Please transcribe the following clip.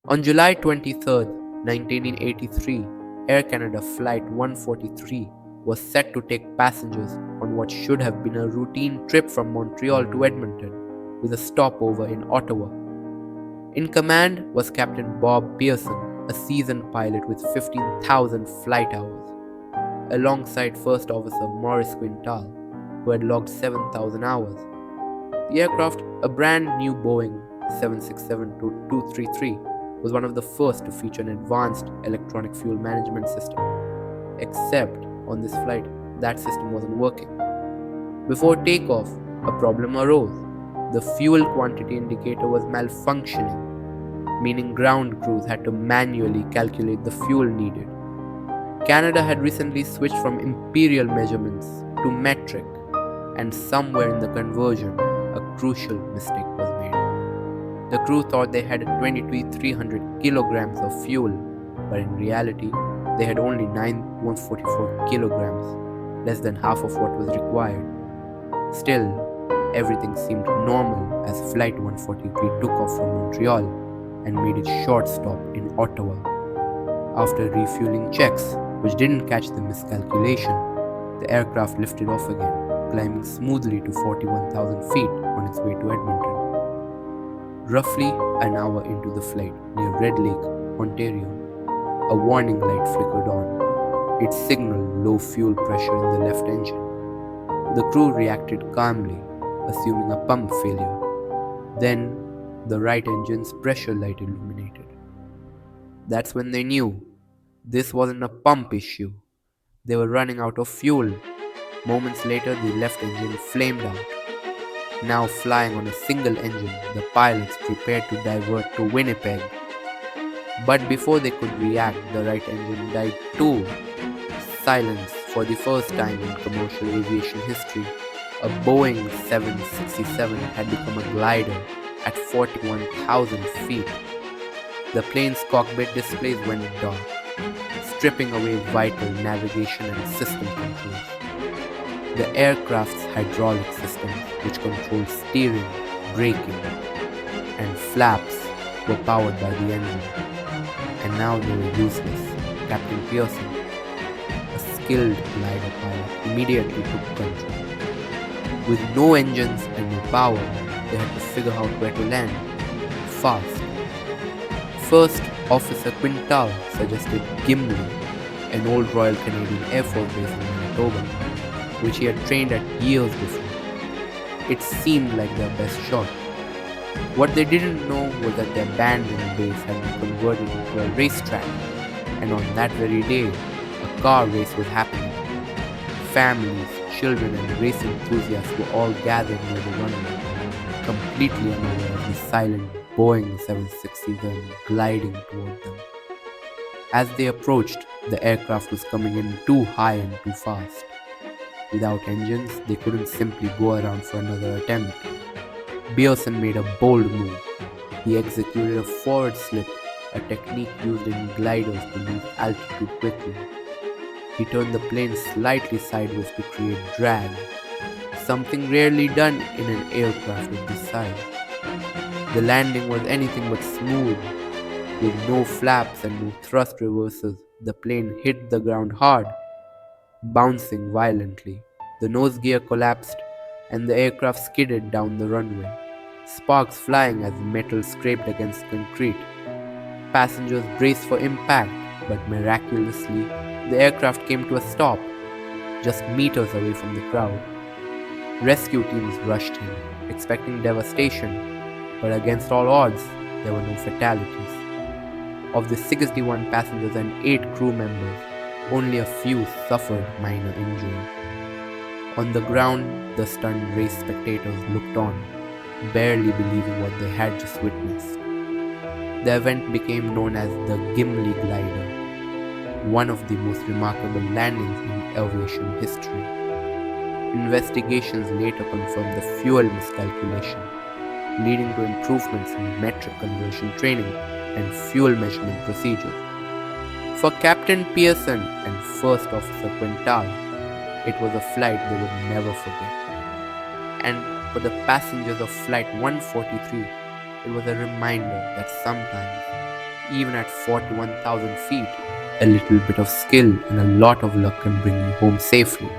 On July 23rd, 1983, Air Canada Flight 143 was set to take passengers on what should have been a routine trip from Montreal to Edmonton, with a stopover in Ottawa. In command was Captain Bob Pearson, a seasoned pilot with 15,000 flight hours, alongside First Officer Maurice Quintal, who had logged 7,000 hours. The aircraft, a brand new Boeing 767-233, was one of the first to feature an advanced electronic fuel management system. Except on this flight, that system wasn't working. Before takeoff, a problem arose. The fuel quantity indicator was malfunctioning, meaning ground crews had to manually calculate the fuel needed. Canada had recently switched from imperial measurements to metric, and somewhere in the conversion, a crucial mistake was made. The crew thought they had 22,300 kilograms of fuel, but in reality, they had only 9,144 kilograms, less than half of what was required. Still, everything seemed normal as Flight 143 took off from Montreal and made its short stop in Ottawa. After refueling checks, which didn't catch the miscalculation, the aircraft lifted off again, climbing smoothly to 41,000 feet on its way to Edmonton. Roughly an hour into the flight near Red Lake, Ontario, a warning light flickered on. It signaled low fuel pressure in the left engine. The crew reacted calmly, assuming a pump failure. Then, the right engine's pressure light illuminated. That's when they knew this wasn't a pump issue. They were running out of fuel. Moments later, the left engine flamed out. Now flying on a single engine, the pilots prepared to divert to Winnipeg. But before they could react, the right engine died too. Silence for the first time in commercial aviation history. A Boeing 767 had become a glider at 41,000 feet. The plane's cockpit displays went dark, stripping away vital navigation and system controls. The aircraft's hydraulic systems, which controlled steering, braking, and flaps, were powered by the engine. And now they were useless. Captain Pearson, a skilled glider pilot, immediately took control. With no engines and no power, they had to figure out where to land, fast. First Officer Quintal suggested Gimli, an old Royal Canadian Air Force base in Manitoba, which he had trained at years before. It seemed like their best shot. What they didn't know was that their abandoned base had been converted into a racetrack, and on that very day, a car race was happening. Families, children, and race enthusiasts were all gathered near the runway, completely unaware of the silent Boeing 767 gliding toward them. As they approached, the aircraft was coming in too high and too fast. Without engines, they couldn't simply go around for another attempt. Pearson made a bold move. He executed a forward slip, a technique used in gliders to lose altitude quickly. He turned the plane slightly sideways to create drag, something rarely done in an aircraft of this size. The landing was anything but smooth. With no flaps and no thrust reversers, the plane hit the ground hard, bouncing violently. The nose gear collapsed and the aircraft skidded down the runway, sparks flying as metal scraped against concrete. Passengers braced for impact, but miraculously, the aircraft came to a stop, just meters away from the crowd. Rescue teams rushed in, expecting devastation, but against all odds, there were no fatalities. Of the 61 passengers and 8 crew members, only a few suffered minor injuries. On the ground, the stunned race spectators looked on, barely believing what they had just witnessed. The event became known as the Gimli Glider, one of the most remarkable landings in aviation history. Investigations later confirmed the fuel miscalculation, leading to improvements in metric conversion training and fuel measurement procedures. For Captain Pearson and First Officer Quintal, it was a flight they would never forget. And for the passengers of Flight 143, it was a reminder that sometimes even at 41,000 feet, a little bit of skill and a lot of luck can bring you home safely.